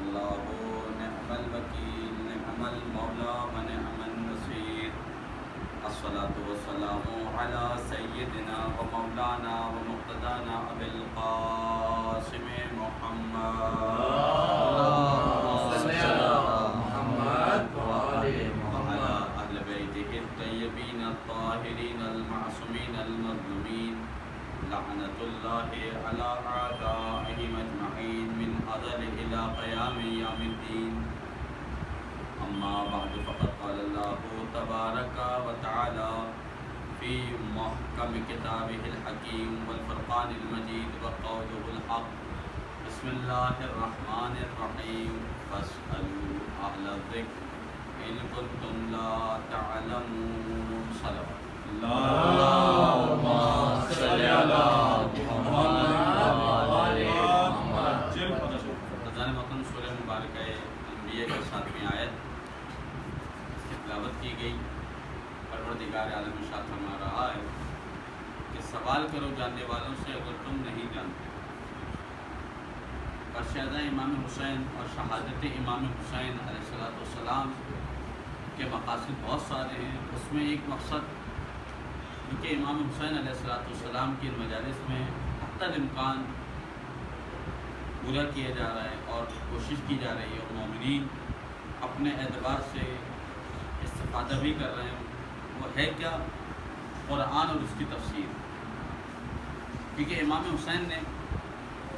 الله نعم الوكيل نعم المولى ونعم النصير. الصلاة والسلام على سيدنا ومولانا ومقتدانا أبي القاسم محمد وعلى أهل بيته الطيبين الطاهرين المعصومين المظلومين لعنة الله على أعدائهم أجمعين من أزل إلى قيام يوم الدين. أما بعد فقد قال الله تبارك وتعالى في محكم كتابه الحكيم والفرقان المجيد وقوله الحق. بسم الله الرحمن الرحيم. فاسألوا أهل الذكر إن كنتم لا تعلمون. صلوات اللهم صل على محمد وعلى محمد. خزانہ محترم سورہ مبارکہ انبیاء کی 7ویں آیت کی تلاوت کی گئی. پروردگار عالم ارشاد فرما رہا ہے کہ سوال کرو جاننے والوں سے اگر تم نہیں جانتے. فرشادہ امام حسین اور شہادت امام حسین علیہ السلام کے مقاصد بہت سارے ہیں. اس میں ایک مقصد کیونکہ امام حسین علیہ السلام کی مجالس میں حتی الامکان پورا کیا جا رہا ہے اور کوشش کی جا رہی ہے اور مومنین اپنے اعتبار سے استفادہ بھی کر رہے ہیں. وہ ہے کیا؟ قرآن اور اس کی تفسیر. کیونکہ امام حسین نے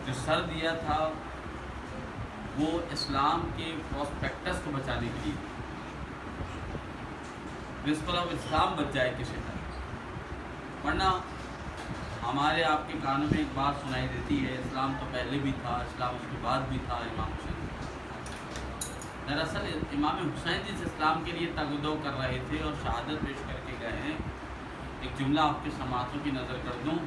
جو سر دیا تھا وہ اسلام کے پراسپیکٹس کو بچانے کے لیے پرنسپل آف اسلام بچ جائے کسی طرح. ورنہ ہمارے آپ کے کانوں میں ایک بات سنائی دیتی ہے اسلام تو پہلے بھی تھا، اسلام اس کے بعد بھی تھا امام حسین. دراصل امام حسین جس اسلام کے لیے تگدو کر رہے تھے اور شہادت پیش کر کے گئے ہیں. ایک جملہ آپ کے سماعتوں کی نظر کر دوں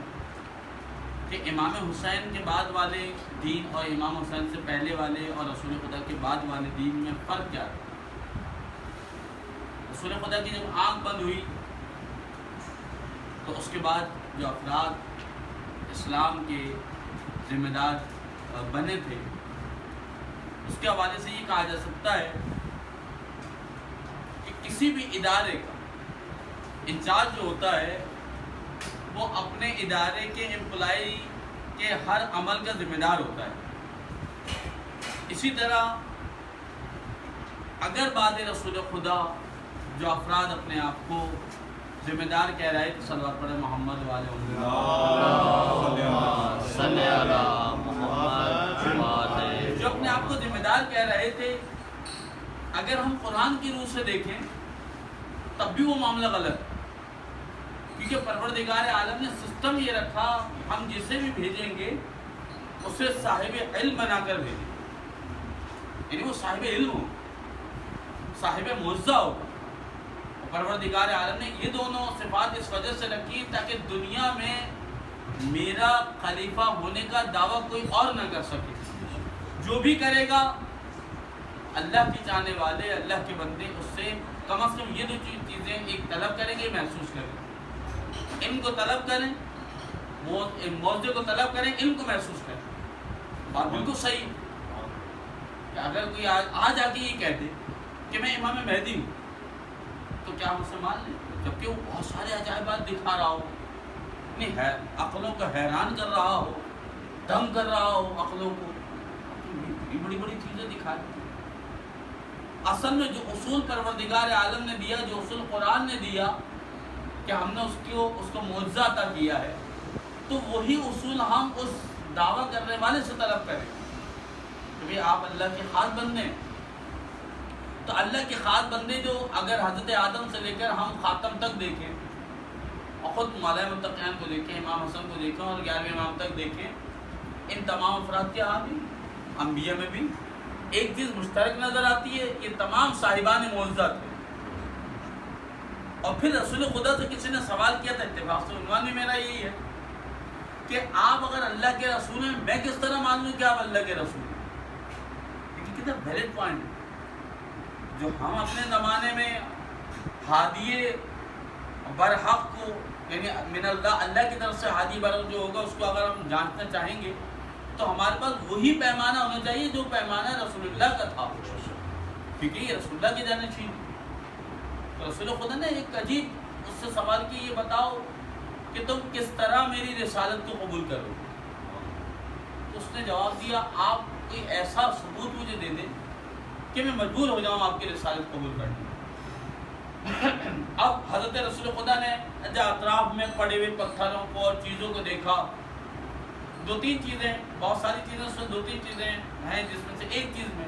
کہ امام حسین کے بعد والے دین اور امام حسین سے پہلے والے اور رسول خدا کے بعد والے دین میں فرق کیا ہے؟ رسول خدا کی جب آنکھ بند ہوئی تو اس کے بعد جو افراد اسلام کے ذمہ دار بنے تھے اس کے حوالے سے یہ کہا جا سکتا ہے کہ کسی بھی ادارے کا انچارج جو ہوتا ہے وہ اپنے ادارے کے امپلائی کے ہر عمل کا ذمہ دار ہوتا ہے. اسی طرح اگر بعد رسول خدا جو افراد اپنے آپ کو ذمہ دار کہہ رہے تھے صلوات پڑھے محمد والے جو اپنے آپ کو ذمہ دار کہہ رہے تھے، اگر ہم قرآن کی روح سے دیکھیں تب بھی وہ معاملہ غلط ہے. کیونکہ پروردگار عالم نے سسٹم یہ رکھا ہم جسے بھی بھیجیں گے اسے صاحب علم بنا کر بھیجیں، یعنی وہ صاحب علم ہو، صاحب معجزہ ہو. پروردگار عالم نے یہ دونوں صفات اس وجہ سے رکھی تاکہ دنیا میں میرا خلیفہ ہونے کا دعویٰ کوئی اور نہ کر سکے. جو بھی کرے گا اللہ کی چاہنے والے اللہ کے بندے اس سے کم از کم یہ دو چیزیں ایک طلب کریں گے، محسوس کریں. علم کو طلب کریں، معجزے کو طلب کریں، علم کو محسوس کریں. بات بالکل صحیح. کہ اگر کوئی آج آ کے یہ کہہ دے کہ میں امام مہدی ہوں تو کیا ہم اسے مان لیں؟ جبکہ وہ بہت سارے عجائبات دکھا رہا ہو، عقلوں کو حیران کر رہا ہو، دم کر رہا ہو عقلوں کو، بڑی بڑی چیزیں دکھائے. اصل میں جو اصول پروردگار عالم نے دیا، جو اصول قرآن نے دیا کہ ہم نے اس کو معجزہ عطا کیا ہے، تو وہی اصول ہم اس دعویٰ کرنے والے سے طلب کریں کہ بھئی آپ اللہ کے خاص بندے ہیں. تو اللہ کے خاص بندے جو اگر حضرت آدم سے لے کر ہم خاتم تک دیکھیں اور خود مولائے متقین کو دیکھیں، امام حسن کو دیکھیں اور 11ویں امام تک دیکھیں، ان تمام افراد کے ہاں بھی انبیاء میں بھی ایک چیز مشترک نظر آتی ہے، یہ تمام صاحبان معجزہ تھے. اور پھر رسول خدا سے کسی نے سوال کیا تھا، اتفاق سے عنوان بھی میرا یہی ہے کہ آپ اگر اللہ کے رسول ہیں میں کس طرح مان لوں کہ آپ اللہ کے رسول ہیں؟ لیکن کتنا ویلڈ پوائنٹ ہے جو ہم اپنے زمانے میں ہادی برحق کو، یعنی من اللہ کی طرف سے ہادی برحق جو ہوگا اس کو اگر ہم جاننا چاہیں گے تو ہمارے پاس وہی پیمانہ ہونا چاہیے جو پیمانہ رسول اللہ کا تھا، کیونکہ یہ رسول اللہ کی جانشین۔ تو رسول خدا نے ایک عجیب اس سے سوال کی، یہ بتاؤ کہ تم کس طرح میری رسالت کو قبول کرو؟ تو اس نے جواب دیا، آپ کوئی ایسا ثبوت مجھے دے دیں کہ میں مجبور ہو جاؤں آپ کی رسالت قبول کرنے۔ اب حضرت رسول خدا نے اطراف میں پڑے ہوئے پتھروں کو اور چیزوں کو دیکھا، دو تین چیزیں، بہت ساری چیزیں اس میں دو تین چیزیں ہیں جس میں سے ایک چیز میں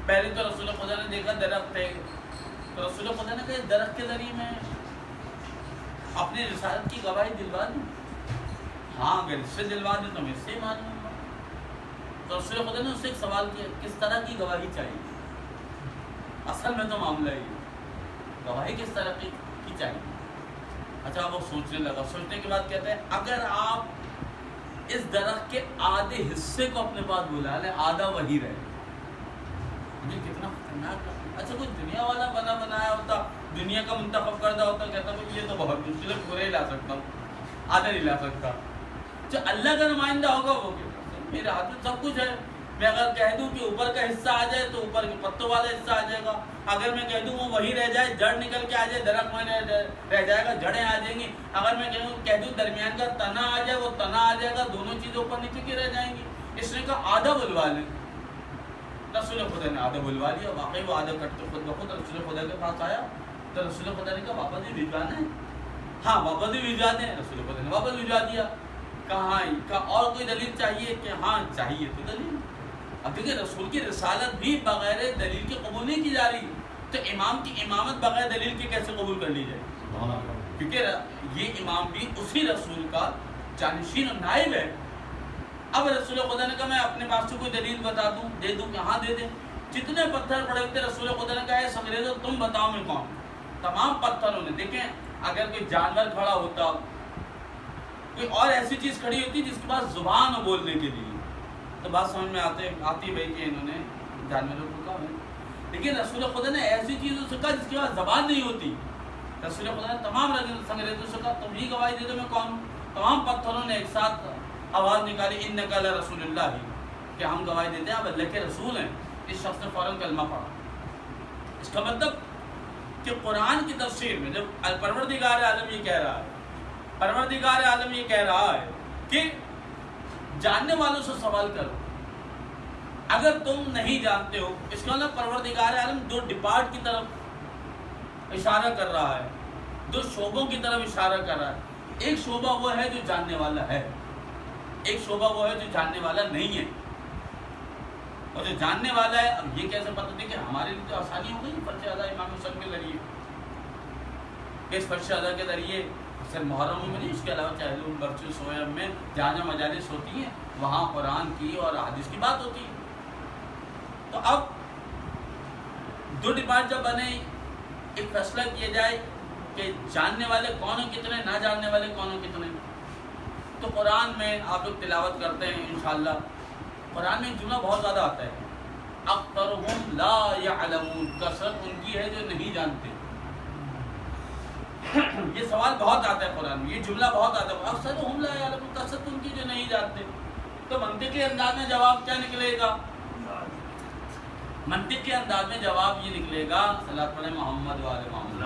پہلے تو رسول خدا نے دیکھا درخت ہے، تو رسول خدا نے کہا اس درخت کے ذریعے میں اپنی رسالت کی گواہی دلوا دوں؟ ہاں اگر اس سے دلوا دوں تو میں اس سے مانوں گا۔ تو رسول خدا نے اس سے ایک سوال کیا، کس طرح کی گواہی چاہیے؟ اصل میں تو معاملہ ہے گواہی کس طرح کی چاہیے؟ اچھا وہ سوچنے لگا، سوچنے کے بعد کہتے ہیں اگر آپ اس درخت کے آدھے حصے کو اپنے پاس بلا لیں، آدھا وہی رہے، یہ کتنا خطرناک ہے۔ اچھا کوئی دنیا والا بنایا ہوتا، دنیا کا منتخب کردہ ہوتا، کہتا بھائی یہ تو بہت مشکل ہے، پورے ہی لا سکتا ہوں، آدھا نہیں لا سکتا۔ جو اللہ کا نمائندہ ہوگا وہ میرے ہاتھ میں سب کچھ ہے، میں اگر کہہ دوں کہ اوپر کا حصہ آ جائے تو اوپر کے پتوں والا حصہ آ جائے گا، اگر میں کہہ دوں وہ وہی رہ جائے، جڑ نکل کے آ جائے، درخت میں رہ جائے گا، جڑیں آ جائیں گی، اگر میں کہہ دوں درمیان کا تنا آ جائے وہ تنا آ جائے گا، دونوں چیزیں اوپر نیچے کی رہ جائیں گی۔ اس نے کہا آدھا بلوا لیں۔ رسول خدا نے آدھا بلوا لیا، واقعی وہ آدھا کٹ کے خود بخود رسول خدا کے پاس آیا، تو رسول خدا نے کہا واپس بھی بھجوانا ہے؟ ہاں واپس بھی بھجوا دیں۔ رسول خدا نے واپس بھجوا دیا۔ کہا اور کوئی دلیل چاہیے؟ کہ ہاں چاہیے تو دلیل۔ اب دیکھیں رسول کی رسالت بھی بغیر دلیل کے قبول نہیں کی جا رہی، تو امام کی امامت بغیر دلیل کے کیسے قبول کر لی جائے؟ کیونکہ یہ امام بھی اسی رسول کا جانشین اور نائب ہے۔ اب رسول خدا نے کہا میں اپنے پاس سے کوئی دلیل بتا دوں، دے دوں کہ ہاں دے دیں۔ جتنے پتھر پڑے ہوتے رسول خدا نے کہا اے انگریزو تم بتاؤ میں کون؟ تمام پتھروں نے، دیکھیں اگر کوئی جانور کھڑا ہوتا، کوئی اور ایسی چیز کھڑی ہوتی جس کے پاس زبان ہو بولنے کے لیے، تو بات سمجھ میں آتی بھائی کہ انہوں نے جانوروں کو کہا ہے، لیکن رسول خدا نے ایسی چیزوں سے کہا جس کے پاس زبان نہیں ہوتی۔ رسول خدا نے تمام انگریزوں سے کہا تم ہی گواہی دے دو میں کون ہوں۔ تمام پتھروں نے ایک ساتھ آواز نکالی انک لرسول اللہ، کہ ہم گواہی دیتے ہیں آپ اللہ کے رسول ہیں۔ اس شخص نے فوراً کلمہ پڑھا۔ اس کا مطلب کہ قرآن کی تفسیر میں جب پروردگار عالم یہ کہہ رہا ہے، پروردگار عالم یہ کہہ رہا ہے کہ جاننے والوں سے سوال کرو، اگر تم نہیں جانتے ہو، اس کا مطلب پروردگار عالم دو ڈپارٹ کی طرف اشارہ کر رہا ہے، دو شعبوں کی طرف اشارہ کر رہا ہے۔ ایک شعبہ وہ ہے جو جاننے والا ہے، ایک شعبہ وہ ہے جو جاننے والا نہیں ہے۔ اور جو جاننے والا ہے، اب یہ کیسے پتہ دے کہ ہمارے لیے تو آسانی ہو گئی فرض ادا امام حسن کے ذریعے، اس فرض ادا کے ذریعے صرف محرم میں نہیں، اس کے علاوہ چاہے برچ سوئم میں جہاں جہاں مجالس ہوتی ہیں وہاں قرآن کی اور حدیث کی بات ہوتی ہے۔ تو اب دو ڈپارٹ جب بنے، ایک فیصلہ کیا جائے کہ جاننے والے کون ہیں کتنے، نہ جاننے والے کون ہیں کتنے۔ تو قرآن میں آپ لوگ تلاوت کرتے ہیں انشاءاللہ، قرآن میں ایک جملہ بہت زیادہ آتا ہے، اکثرهم لا یعلمون، کثرت ان کی ہے جو نہیں جانتے۔ یہ سوال بہت آتا ہے قرآن میں، یہ جملہ بہت آتا ہے، اکثرهم لا یعلمون، کثرت ان کی جو نہیں جانتے۔ تو منطقی انداز میں جواب کیا نکلے گا؟ منطقی انداز میں جواب یہ نکلے گا، صلاۃ پڑھیں محمد و آل محمد،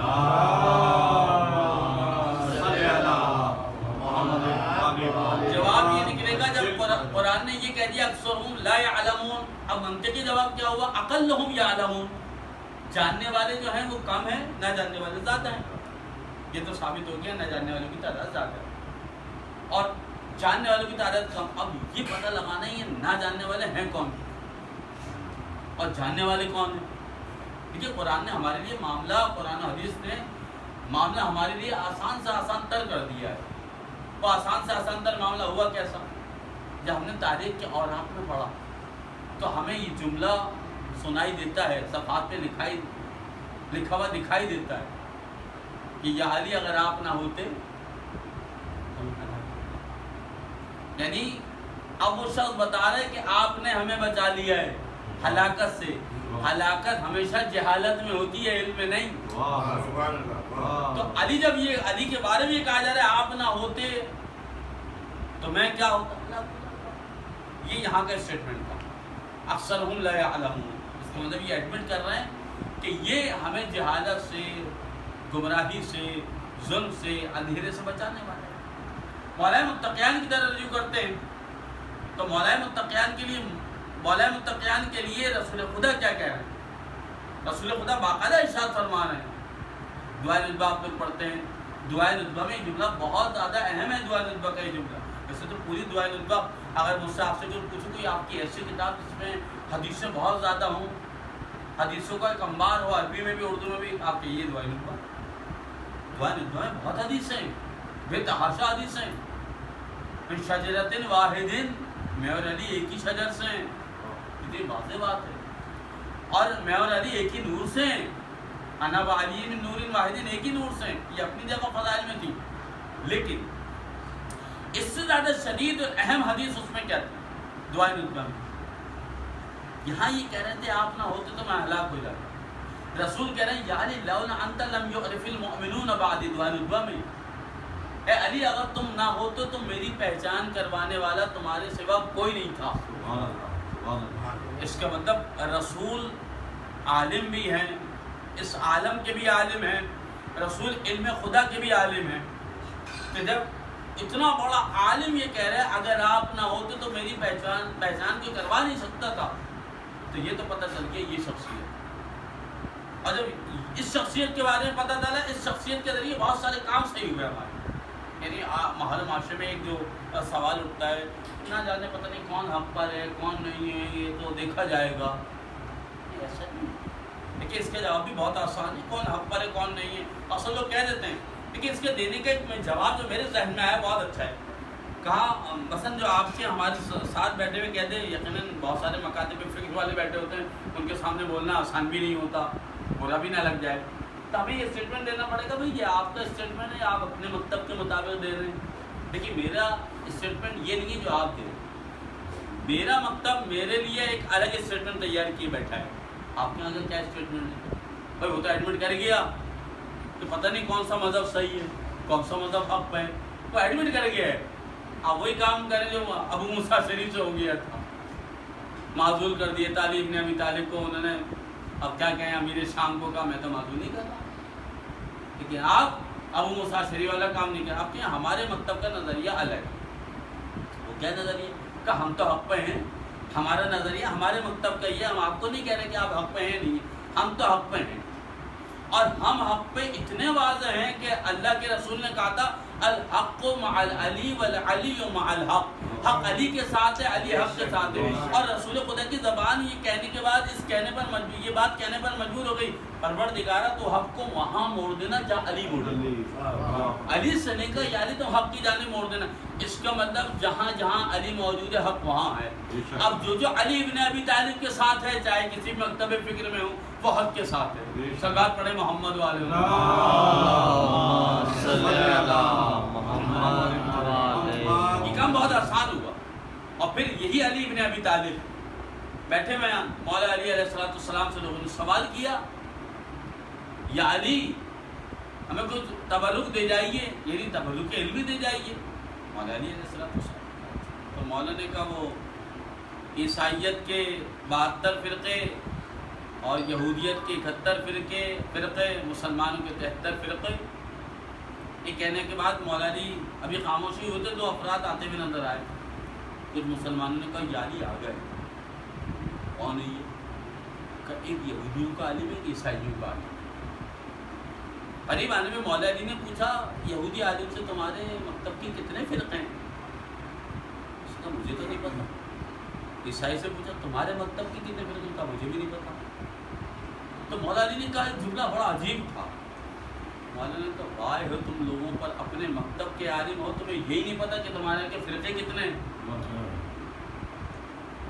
جواب یہ نکلے گا جب قرآن نے یہ کہہ دیا اکثرهم لا یعلمون، اب منطقی جواب کیا ہوا؟ اقلهم یعلمون، جاننے والے جو ہیں وہ کم ہیں، نہ جاننے والے زیادہ ہیں۔ یہ تو ثابت ہو گیا نہ جاننے والوں کی تعداد زیادہ ہے اور جاننے والوں کی تعداد کم۔ اب یہ پتہ لگانا ہے یہ نہ جاننے والے ہیں کون اور جاننے والے کون ہیں۔ دیکھیے قرآن نے ہمارے لیے معاملہ، قرآن و حدیث نے معاملہ ہمارے لیے آسان سے آسان تر کر دیا ہے۔ وہ آسان سے آسان تر معاملہ ہوا کیسا؟ جب ہم نے تاریخ کے اوراق میں پڑھا تو ہمیں یہ جملہ سنائی دیتا ہے، صفحات پہ لکھا ہوا دکھائی دیتا ہے کہ یا علی اگر آپ نہ ہوتے، یعنی اب وہ شخص بتا رہا ہے کہ آپ نے ہمیں بچا لیا ہے ہلاکت سے۔ ہلاکت ہمیشہ جہالت میں ہوتی ہے، علم میں نہیں۔ تو علی جب یہ علی کے بارے میں یہ کہا جا رہا ہے آپ نہ ہوتے تو میں کیا ہوتا، یہ یہاں کا اسٹیٹمنٹ تھا، اکثرہم لا یعلمون، اس کا مطلب یہ ایڈمٹ کر رہے ہیں کہ یہ ہمیں جہالت سے، گمراہی سے، ظلم سے، اندھیرے سے بچانے والے ہیں۔ مولا متقیان کی طرح رجوع کرتے ہیں تو مولا متقیان کے لیے رسول خدا کیا کہہ رہے ہیں؟ رسول خدا باقاعدہ ارشاد فرما رہے ہیں، دعائے ندبہ آپ لوگ پڑھتے ہیں، دعائے ندبہ میں جملہ بہت زیادہ اہم ہے، دعائے ندبہ کا یہ جملہ۔ ویسے تو پوری دعائے ندبہ اگر مجھ سے آپ سے جو پوچھوں کوئی آپ کی ایسی کتاب جس میں حدیثیں بہت زیادہ ہوں، حدیثوں کا ایک انبار ہو، عربی میں بھی اردو میں بھی، آپ کہیے دعائے ندبہ۔ دعائے ندبہ میں بہت حدیثیں، بے تحاشا حدیثیں، من شجرۃ واحد، میں اور علی ایک ہی شجر سے ہیں، کتنی واضح بات ہے، اور میں اور علی ایک ہی نور سے ہیں، انا و علی من نور واحد، ایک ہی نور سے ہیں، یہ اپنی جگہ فضائل میں تھی۔ لیکن اس سے زیادہ شدید اور اہم حدیث اس میں کیا تھی؟ دعائے ندبہ میں یہاں یہ کہہ رہے تھے آپ نہ ہوتے تو میں ہلاک ہو جاتا۔ رسول کہہ رہے ہیں یا علی لولا انت لم يعرف المؤمنون بعد، دعائے ندبہ میں اے علی اگر تم نہ ہوتے تو میری پہچان کروانے والا تمہارے سوا کوئی نہیں تھا۔ سبحان اللہ، سبحان اللہ۔ اس کا مطلب رسول عالم بھی ہیں، اس عالم کے بھی عالم ہیں، رسول علم خدا کے بھی عالم ہیں، کہ جب اتنا بڑا عالم یہ کہہ رہے ہیں اگر آپ نہ ہوتے تو میری پہچان کو کروا نہیں سکتا تھا، تو یہ تو پتہ چل گیا یہ شخصیت۔ اور جب اس شخصیت کے بارے میں پتہ چلا، اس شخصیت کے ذریعے بہت سارے کام صحیح ہوئے ہمارے، یعنی محل معاشرے میں ایک جو سوال اٹھتا ہے، نہ جانے پتہ نہیں کون حق پر ہے کون نہیں ہے، یہ تو دیکھا جائے گا، ایسا نہیں۔ لیکن اس کا جواب بھی بہت آسان ہے، کون حق پر ہے کون نہیں ہے، اصل لوگ کہہ دیتے ہیں، لیکن اس کے دینے کا ایک جواب جو میرے ذہن میں آیا بہت اچھا ہے۔ کہا مثلا جو آپ کے ہمارے ساتھ بیٹھے ہوئے کہتے ہیں، یقیناً بہت سارے مکاتب فقہ والے بیٹھے ہوتے ہیں، ان کے سامنے بولنا آسان بھی نہیں ہوتا، برا بھی نہ لگ جائے، تو ہمیں یہ اسٹیٹمنٹ دینا پڑے گا بھائی یہ آپ کا اسٹیٹمنٹ ہے، آپ اپنے مکتب کے مطابق دے رہے ہیں، لیکن میرا اسٹیٹمنٹ یہ نہیں جو آپ دے رہے ہیں، میرا مکتب میرے لیے ایک الگ اسٹیٹمنٹ تیار کیے بیٹھا ہے۔ آپ کے اندر کیا اسٹیٹمنٹ ہے؟ بھائی وہ تو ایڈمٹ کر گیا کہ پتہ نہیں کون سا مذہب صحیح ہے، کون سا مذہب حق ہے، وہ ایڈمٹ کر گیا ہے۔ آپ وہی کام کریں جو ابو موسیٰ شریف سے ہو گیا تھا، معزول کر دیے طالب نے ابی طالب کو، انہوں نے اب کیا کہیں امیر شام کو کہا میں تو معزول نہیں کر رہا، لیکن آپ ابو موسیٰ شریف والا کام نہیں کر۔ آپ کے ہمارے مکتب کا نظریہ الگ ہے، وہ کیا نظریہ کہ ہم تو حق پہ ہیں، ہمارا نظریہ ہمارے مکتب کا یہ، ہم آپ کو نہیں کہہ رہے کہ آپ حق پہ ہیں، نہیں، ہم تو حق پہ ہیں، اور ہم حق پہ اتنے واضح ہیں کہ اللہ کے رسول نے کہا تھا الحق مع العلی والعلی مع الحق، حق علی کے ساتھ ہے، علی حق کے ساتھ ہے، اور رسول خدا کی زبان یہ کہنے کے بعد اس کہنے پر مجبور، یہ بات کہنے پر مجبور ہو گئی، پروردگارہ تو حق کو وہاں موڑ دینا جہاں علی موڑ دینا، علی سے نہیں کہا یعنی تو حق کی جانب موڑ دینا، اس کا مطلب جہاں جہاں علی موجود ہے حق وہاں ہے۔ اب جو علی ابن ابی طالب کے ساتھ ہے، چاہے کسی مکتب فکر میں ہو، وہ حق کے ساتھ ہے۔ صلوات پڑھے محمد والے یہ کام بہت آسان ہوا۔ اور پھر یہی علی ابن ابی طالب بیٹھے میں مولا علی علیہ السلام سے لوگوں نے سوال کیا یا علی ہمیں کچھ تبرک دے جائیے، یعنی تبرک علم بھی دے جائیے۔ مولا علی علیہ السلام تو مولا نے کہا وہ عیسائیت کے 72 فرقے اور یہودیت کے 71 فرقے، مسلمانوں کے 73 فرقے، یہ کہنے کے بعد مولا علی ابھی خاموشی ہوتے، دو افراد آتے ہوئے نظر آئے، کچھ مسلمانوں نے کہا یا علی آ گئے، کون ہے یہ؟ کہ ایک یہودیوں کا عالم ہے، عیسائیوں کا عالم۔ قریب آنے میں مولا علی نے پوچھا یہودی عالم سے تمہارے مکتب کی کتنے فرقے ہیں؟ اس کا مجھے تو نہیں پتا۔ عیسائی سے پوچھا تمہارے مکتب کی کتنے فرقے؟ کا مجھے بھی نہیں پتا۔ تو مولا علی نے کہا ایک جملہ بڑا عجیب تھا، مولا نے کہا واہ ہو تم لوگوں پر، اپنے مکتب کے عالم ہو، تمہیں یہی نہیں پتا کہ تمہارے کے فرقے کتنے ہیں؟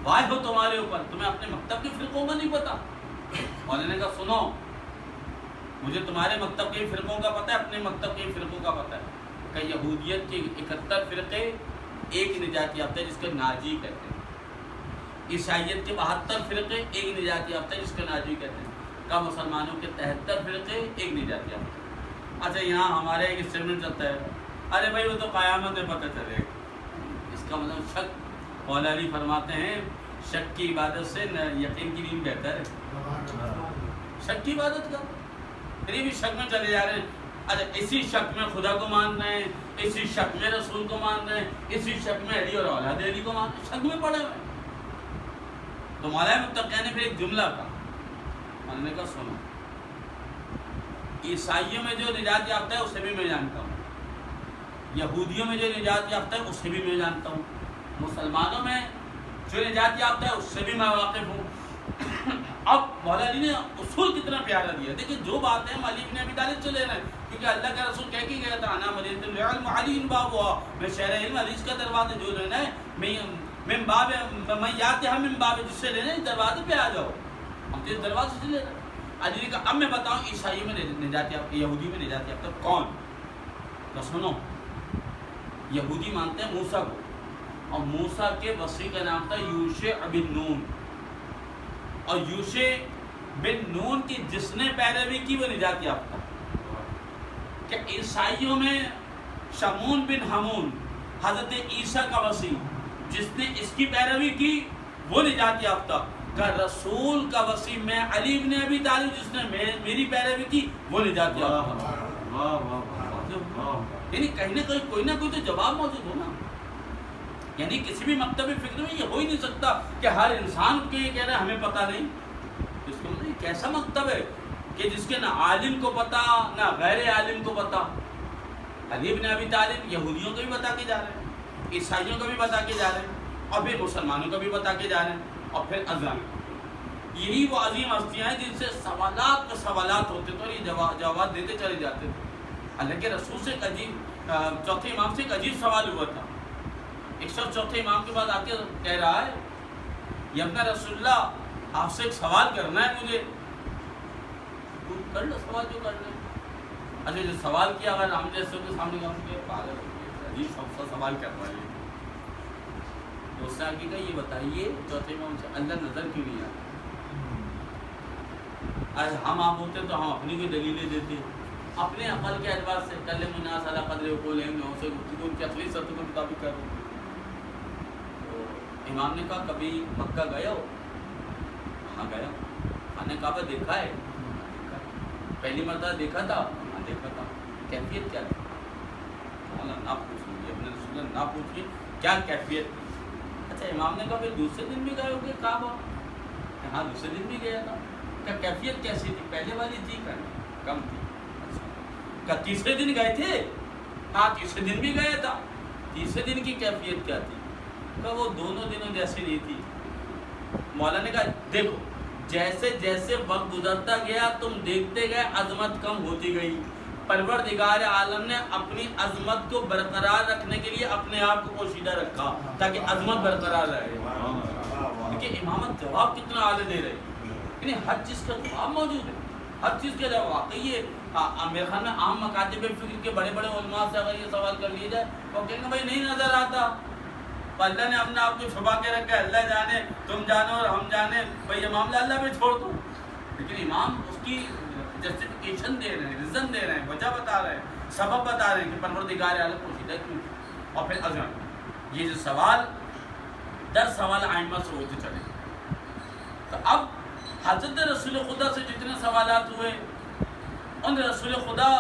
واہ ہو تمہارے اوپر، تمہیں اپنے مکتب کے فرقوں کا نہیں پتا۔ مولا نے کہا سنو، مجھے تمہارے مکتب کے فرقوں کا پتہ ہے، اپنے مکتب کے فرقوں کا پتہ ہے کہ یہودیت کے 71 فرقے ایک نجات یافتہ جس کو ناجی کہتے ہیں، عیسائیت کے 72 فرقے ایک نجات یافتہ جس کو ناجی کہتے ہیں، کا مسلمانوں کے 73 فرقے ایک نجات یافتہ۔ اچھا یہاں ہمارے ایک اسٹیٹمنٹ چلتا ہے ارے بھائی وہ تو قیامت میں پتہ چلے گا، اس کا مطلب شک مولا علی فرماتے ہیں شک کی عبادت سے یقین کی نیند بہتر ہے. شک کی عبادت کا پھر یہ بھی شک میں چلے جا رہے ہیں. اچھا اسی شک میں خدا کو مان رہے ہیں, اسی شک میں رسول کو مان رہے ہیں, اسی شک میں علی اور اولاد علی کو مان رہے ہیں, شک میں پڑے ہوئے. تو مولا متقی نے پھر ایک جملہ کہا, میں نے کہا سنو, عیسائیوں میں جو نجات یافتہ ہے اسے بھی میں جانتا ہوں, یہودیوں میں جو نجات یافتہ ہے اسے بھی میں جانتا ہوں, مسلمانوں میں جو نجات یافتہ ہے اس سے بھی میں واقف ہوں. اب مولا علی نے اصول کتنا پیارا دیا. دیکھیں جو بات ہے ہم علی بن ابی طالب سے لے رہے ہیں, کیونکہ اللہ کا رسول کہہ کے گیا تھا انا مدینۃ العلم علی بابها, میں شہر علم حدیث کا دروازہ جو لینا ہے من باب من یاتها من باب, جس سے لینا ہے دروازے پہ آ جاؤ, ہم تو اس دروازے سے لے رہے ہیں. علی نے کہا اب میں بتاؤں عیسائیوں میں نجات یافتہ, یہودی میں نجات یافتہ کون؟ تو سنو, یہودی مانتے ہیں موسیٰ کو, اور موسیٰ کے وصی کا نام تھا یوشع بن نون, اور یوشع بن نون کی جس نے پیروی کی وہ نجات یافتہ. کہ عیسائیوں میں شمون بن حمون حضرت عیسیٰ کا وصی, جس نے اس کی پیروی کی وہ نجات یافتہ. کہ رسول کا وصی میں علی بن ابی طالب, جس نے میری پیروی کی وہ نجات یافتہ. یعنی کہیں نہ کہیں کوئی نہ کوئی تو جواب موجود ہو نا. یعنی کسی بھی مکتب فکر میں یہ ہو ہی نہیں سکتا کہ ہر انسان کے یہ کہہ رہا ہے ہمیں پتہ نہیں. اس کو مطلب یہ کیسا مکتب ہے کہ جس کے نہ عالم کو پتہ نہ غیر عالم کو پتہ. علی بن ابی طالب یہودیوں کو بھی بتا کے جا رہے ہیں, عیسائیوں کو بھی بتا کے جا رہے ہیں, اور پھر مسلمانوں کو بھی بتا کے جا رہے ہیں, اور پھر اذان. یہی وہ عظیم ہستیاں ہیں جن سے سوالات پہ سوالات ہوتے تھے اور یہ جواب دیتے چلے جاتے تھے. اللہ کے رسول سے ایک عجیب, چوتھے امام سے ایک عجیب سوال ہوا تھا. ایک شخص چوتھے امام کے بعد آ کے کہہ رہا ہے یہ اپنا رسول اللہ آپ سے ایک سوال کرنا ہے مجھے. کر لو سوال جو کرنا ہے. اچھا جو سوال کیا اگر ہم جیسے کے سامنے عجیب سب سوال کروا ہے. تو اس نے آگے کہا یہ بتائیے چوتھے امام سے اللہ نظر کیوں نہیں آتا؟ آج ہم آپ ہوتے تو ہم اپنی کوئی دلیلیں دیتے, اپنے عقل کے اعتبار سے کل مناس علی قدر وقول سے گفتگو کی اصلی شرط کے مطابق کر رہے. تو امام نے کہا کبھی مکہ گئے ہو؟ ہاں گیا. خانہ کعبہ دیکھا ہے؟ پہلی مرتبہ دیکھا تھا؟ ہاں دیکھا تھا. کیفیت کیا تھی؟ نہ پوچھیے, اپنے رسول اللہ نہ پوچھیے کیا کیفیت تھی. اچھا امام نے کہا پھر دوسرے دن بھی گئے ہو گے کعبہ؟ ہاں دوسرے دن بھی گیا تھا. کیا کیفیت کیسی تھی؟ پہلے والی تھی کم تھی. کیا تیسرے دن گئے تھے؟ ہاں تیسرے دن بھی گیا تھا. تیسرے دن کی کیفیت کیا تھی؟ کہ وہ دونوں دنوں جیسی نہیں تھی. مولا نے کہا دیکھو جیسے جیسے وقت گزرتا گیا تم دیکھتے گئے عظمت کم ہوتی گئی. پروردگار عالم نے اپنی عظمت کو برقرار رکھنے کے لیے اپنے آپ کو پوشیدہ رکھا تاکہ عظمت برقرار رہے. دیکھیے امامت جواب کتنا اعلیٰ دے رہے, یعنی ہر چیز کا جواب موجود ہے, ہر چیز کا جواب. واقعی یہ میرے خیال میں عام مکاتب فکر کے بڑے بڑے علماء سے اگر یہ سوال کر لیا جائے وہ کہیں گے بھائی نہیں نظر آتا, اللہ نے اپنے آپ کو چھپا کے رکھا, اللہ جانے تم جانو اور ہم جانے, بھائی یہ معاملہ اللہ پہ چھوڑ دو. لیکن امام اس کی جسٹیفیکیشن دے رہے ہیں, ریزن دے رہے ہیں, وجہ بتا رہے ہیں, سبب بتا رہے ہیں کہ پروردگار عالم پوشیدہ کیوں. اور پھر اذان, یہ جو سوال در سوال آئمہ سے ہوتے چلے. تو اب حضرت رسول خدا سے جتنے سوالات ہوئے ان رسول خدا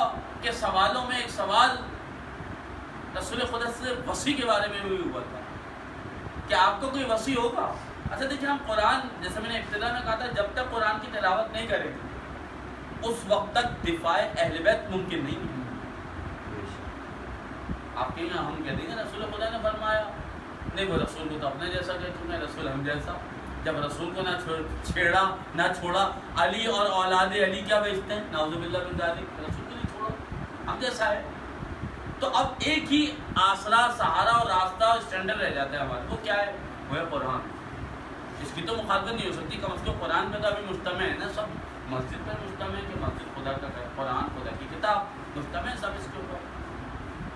کے سوالوں میں ایک سوال رسول خدا سے وصی کے بارے میں بھی ہوا تھا کہ آپ کو کوئی وصی ہوگا. اچھا دیکھیں ہم قرآن جیسے میں نے ابتدا میں کہا تھا جب تک قرآن کی تلاوت نہیں کریں گے اس وقت تک دفاع اہل بیت ممکن نہیں ہے. آپ کے یہاں ہم کہہ دیں گے رسول خدا نے فرمایا, نہیں وہ رسول کو تو اپنے جیسا کہتے ہیں, رسول ہم جیسا. جب رسول کو نہ چھیڑا نہ چھوڑا, علی اور اولاد علی کیا بیچتے ہیں نعوذ باللہ من ذالک, رسول کو نہیں چھوڑا ہم جیسا ہے. تو اب ایک ہی آسرا سہارا اور راستہ اسٹینڈرڈ رہ جاتا ہے ہمارا, وہ کیا ہے, وہ ہے قرآن. اس کی تو مخالفت نہیں ہو سکتی, کم از کم قرآن پہ تو ابھی مجتمع ہے نا, سب مسجد پر مجتمع ہے کہ مسجد خدا کا ہے, قرآن خدا کی کتاب مجتمع ہے سب اس کے اوپر.